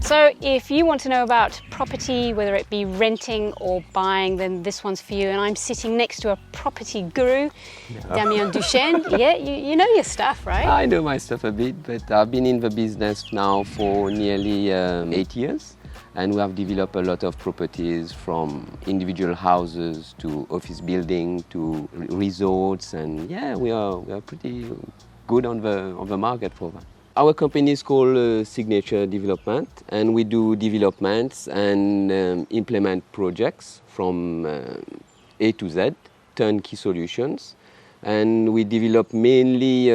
So if you want to know about property, whether it be renting or buying, then this one's for you. And I'm sitting next to a property guru, Damien Duchenne. Yeah, you know your stuff, right? I know my stuff a bit, but I've been in the business now for nearly 8 years. And we have developed a lot of properties, from individual houses to office building to resorts. And yeah, we are pretty good on the market for that. Our company is called Signature Development, and we do developments and implement projects from A to Z, turnkey solutions. And we develop mainly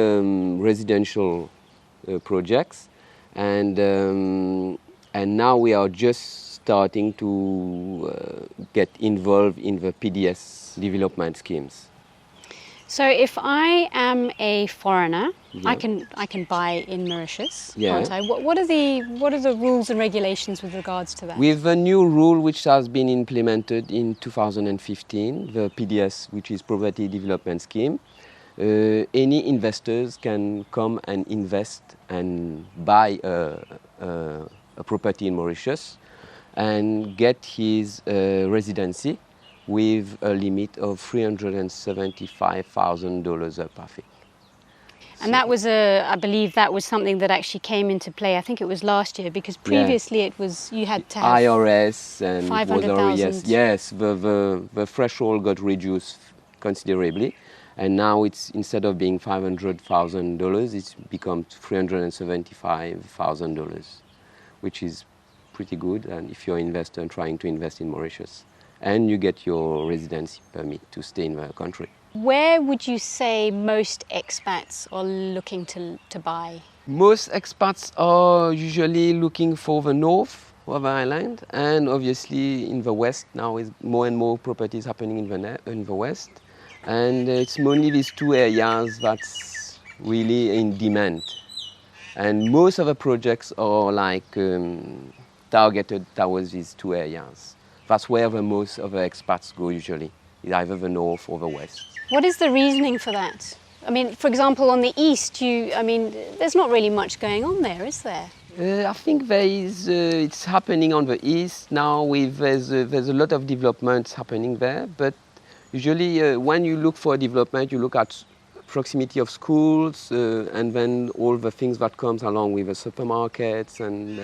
residential projects, and now we are just starting to get involved in the PDS development schemes. So if I am a foreigner, Yeah. I can buy in Mauritius, Yeah. can't I? What are the rules and regulations with regards to that? With a new rule which has been implemented in 2015, the PDS, which is Property Development Scheme, any investors can come and invest and buy a property in Mauritius and get his residency with a limit of $375,000 up, I think. And that was I believe that was something that actually came into play. I think it was last year, because previously it was, you had to have IRS and 500,000. Yes, the threshold got reduced considerably, and now it's, instead of being $500,000, it's become $375,000, which is pretty good. And if you're an investor and trying to invest in Mauritius, and you get your residency permit to stay in the country. Where would you say most expats are looking to buy? Most expats are usually looking for the north of the island, and obviously in the west now is more and more properties happening in the west, and it's mainly these two areas that's really in demand. And most of the projects are like targeted towards these two areas. That's where most of the expats go usually, either the north or the west. What is the reasoning for that? I mean, for example, on the east, there's not really much going on there, is there? I think there is. It's happening on the east now. There's a lot of developments happening there. But usually, when you look for a development, you look at proximity of schools, and then all the things that comes along with the supermarkets and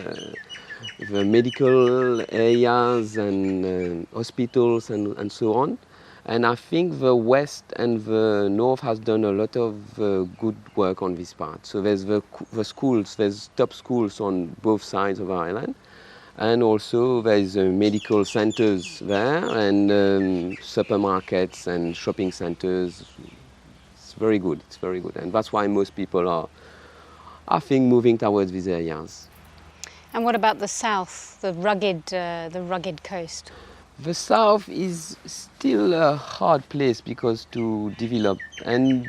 the medical areas and hospitals and so on. And I think the west and the north has done a lot of good work on this part. So there's the schools, there's top schools on both sides of the island. And also there's medical centers there, and supermarkets and shopping centers. It's very good, And that's why most people are, I think, moving towards these areas. And what about the south, the rugged coast? The south is still a hard place because to develop,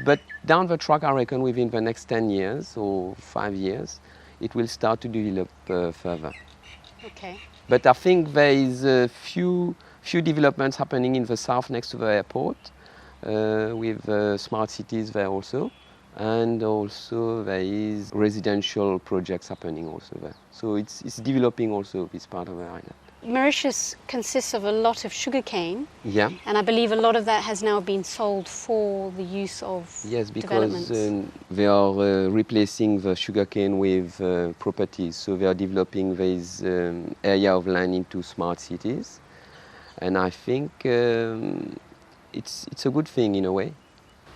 but down the track, I reckon within the next 10 years or 5 years, it will start to develop further. Okay. But I think there is a few developments happening in the south next to the airport, with smart cities there also. And also there is residential projects happening also there. So it's developing also this part of the island. Mauritius consists of a lot of sugarcane. Yeah. And I believe a lot of that has now been sold for the use of developments. They are replacing the sugarcane with properties. So they are developing this area of land into smart cities. And I think it's a good thing in a way.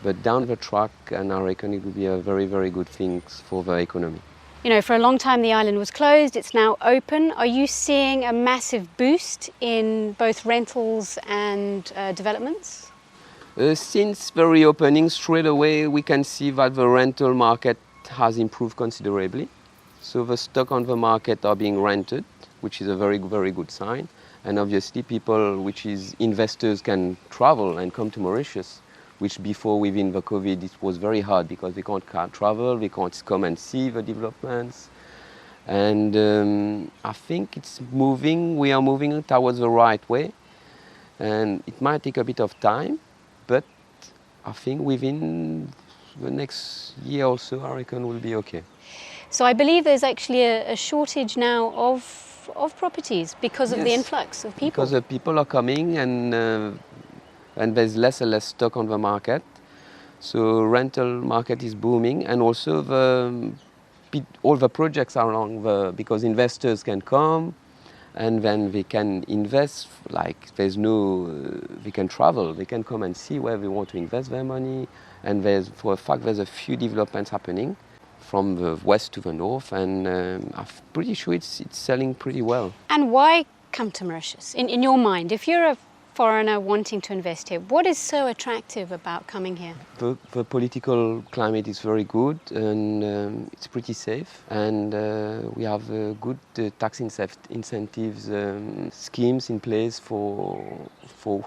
But down the track, and I reckon it will be a very, very good thing for the economy. You know, for a long time the island was closed, it's now open. Are you seeing a massive boost in both rentals and developments? Since the reopening, straight away we can see that the rental market has improved considerably. So the stock on the market are being rented, which is a very, very good sign. And obviously people, which is investors, can travel and come to Mauritius, which before, within the COVID, it was very hard because we can't travel, we can't come and see the developments. And I think it's moving, we are moving towards the right way. And it might take a bit of time, but I think within the next year or so, I reckon we'll be okay. So I believe there's actually a shortage now of of properties because of the Yes, influx of people. because the people are coming and there's less and less stock on the market. So rental market is booming, and also all the projects are along because investors can come and then they can invest. Like they can travel, they can come and see where they want to invest their money. And for a fact, there's a few developments happening from the west to the north, and I'm pretty sure it's selling pretty well. And why come to Mauritius? In your mind, if you're a foreigner wanting to invest here, what is so attractive about coming here? The political climate is very good, and it's pretty safe, and we have good tax incentives schemes in place for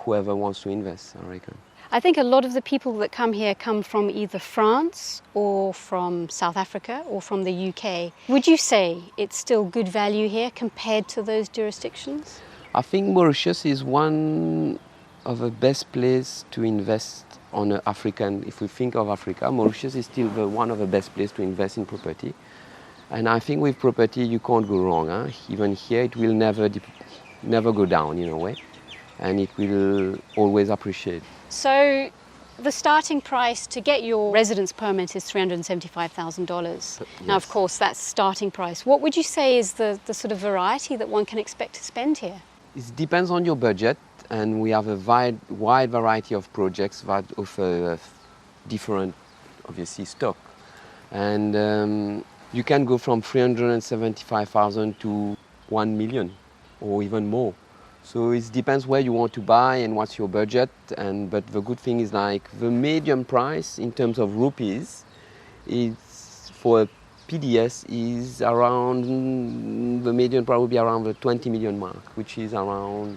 whoever wants to invest, I reckon. I think a lot of the people that come here come from either France or from South Africa or from the UK. Would you say it's still good value here compared to those jurisdictions? I think Mauritius is one of the best places to invest on African. If we think of Africa, Mauritius is still one of the best places to invest in property. And I think with property you can't go wrong. Huh? Even here it will never go down in a way, and it will always appreciate. So the starting price to get your residence permit is $375,000. Yes. Now, of course, that's starting price. What would you say is the sort of variety that one can expect to spend here? It depends on your budget, and we have a wide variety of projects that offer different, obviously, stock. And you can go from 375,000 to 1 million or even more. So it depends where you want to buy and what's your budget. But the good thing is, like, the median price in terms of rupees is for a PDS is around, the median price will be around the 20 million mark, which is around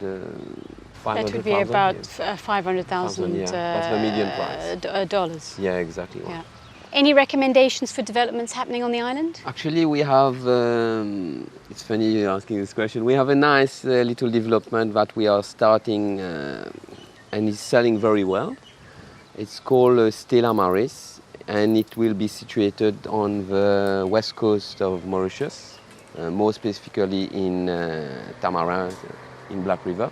500,000. That would be about $500,000. Yeah, that's the median price. Dollars. Yeah, exactly. Right. Yeah. Any recommendations for developments happening on the island? Actually, we have, it's funny you're asking this question, we have a nice little development that we are starting and is selling very well. It's called Stella Maris, and it will be situated on the west coast of Mauritius, more specifically in Tamarin, in Black River.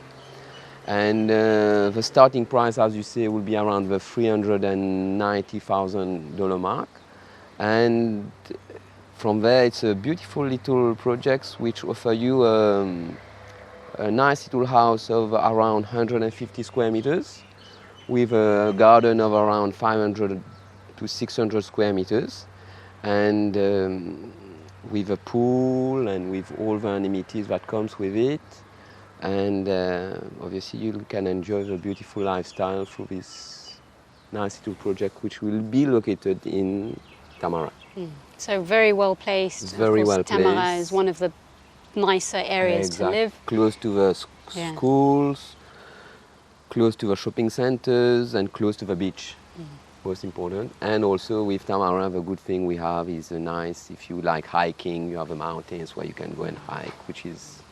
And the starting price, as you say, will be around the $390,000 mark. And from there, it's a beautiful little project which offer you a nice little house of around 150 square meters with a garden of around 500 to 600 square meters, and with a pool and with all the amenities that comes with it. And obviously you can enjoy the beautiful lifestyle through this nice little project, which will be located in Tamarin. So very well placed. It's very well placed. Tamarin is one of the nicer areas to live. Close to the schools, close to the shopping centers, and close to the beach. Most important. And also with Tamarin, the good thing we have is a nice, if you like hiking, you have the mountains where you can go and hike, which is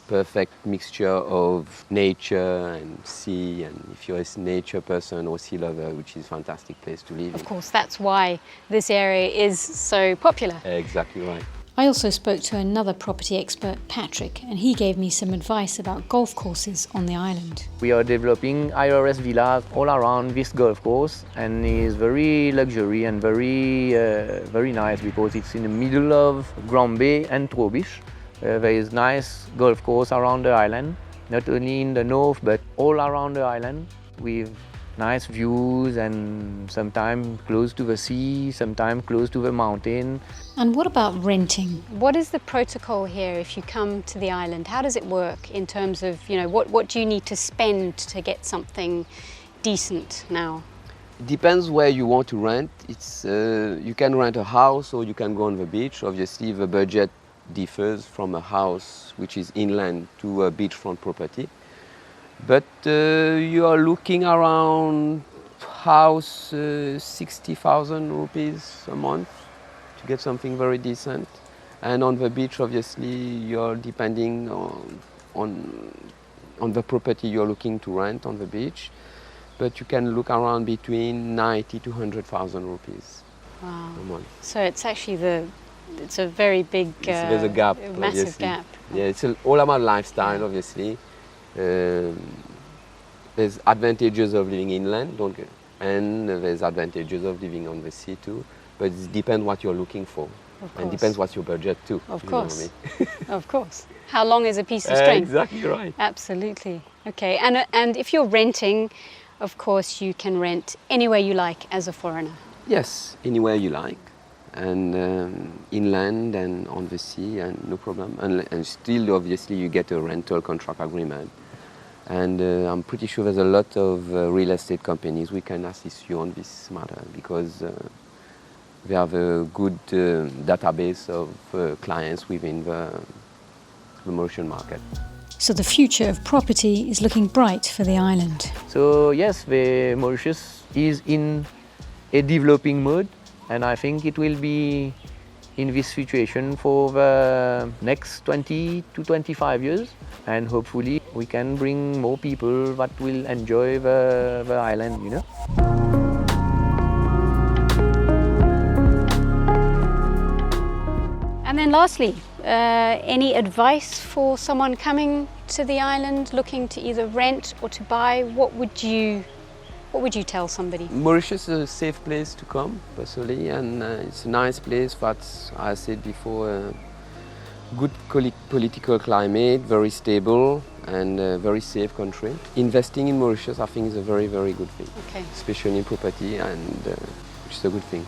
perfect mixture of nature and sea, and if you're a nature person or sea lover, which is a fantastic place to live in. Of course, that's why this area is so popular. Exactly right. I also spoke to another property expert, Patrick, and he gave me some advice about golf courses on the island. We are developing IRS villas all around this golf course, and it's very luxury and very nice because it's in the middle of Grand Bay and Trobisch. There is nice golf course around the island, not only in the north but all around the island, with nice views, and sometimes close to the sea, sometimes close to the mountain. And what about renting? What is the protocol here if you come to the island? How does it work in terms of, what do you need to spend to get something decent now? It depends where you want to rent. It's you can rent a house or you can go on the beach. Obviously the budget differs from a house which is inland to a beachfront property. But you are looking around house 60,000 rupees a month to get something very decent. And on the beach, obviously, you're depending on the property you're looking to rent on the beach. But you can look around between 90 to 100,000 rupees a month. So it's actually it's a very big, There's a gap, massive obviously. gap. Yeah, it's all about lifestyle, obviously. There's advantages of living inland, and there's advantages of living on the sea too. But it depends what you're looking for. And depends what's your budget too. Of you know what course. I mean? Of course. How long is a piece of string? Exactly right. Absolutely. Okay. And if you're renting, of course, you can rent anywhere you like as a foreigner. Yes, anywhere you like. And inland and on the sea, and no problem. And still, obviously, you get a rental contract agreement. And I'm pretty sure there's a lot of real estate companies we can assist you on this matter, because we have a good database of clients within the Mauritian market. So the future of property is looking bright for the island. So yes, the Mauritius is in a developing mode, and I think it will be in this situation for the next 20 to 25 years, and hopefully we can bring more people that will enjoy the island, you know. And then lastly, any advice for someone coming to the island looking to either rent or to buy? What would you tell somebody? Mauritius is a safe place to come, personally, and it's a nice place, but as I said before, good political climate, very stable, and a very safe country. Investing in Mauritius, I think, is a very, very good thing, Okay. especially in property, and which is a good thing.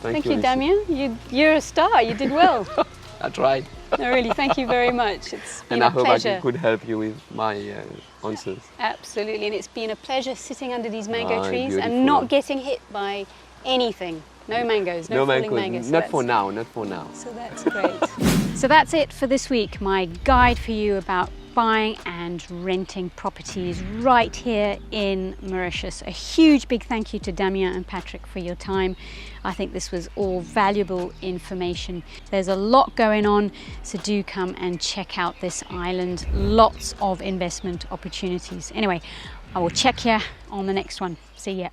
Thank you, Alicia. Damien. You're a star. You did well. I tried. No, really, thank you very much. It's been And I a hope pleasure. I could help you with my answers. Absolutely, and it's been a pleasure sitting under these mango Ah, trees beautiful. and not getting hit by anything. No mangoes, no falling mangoes. So Not for that's- now, not for now. So that's great. So that's it for this week. My guide for you about buying and renting properties right here in Mauritius. A huge big thank you to Damien and Patrick for your time. I think this was all valuable information. There's a lot going on, so do come and check out this island. Lots of investment opportunities. Anyway, I will check you on the next one. See ya.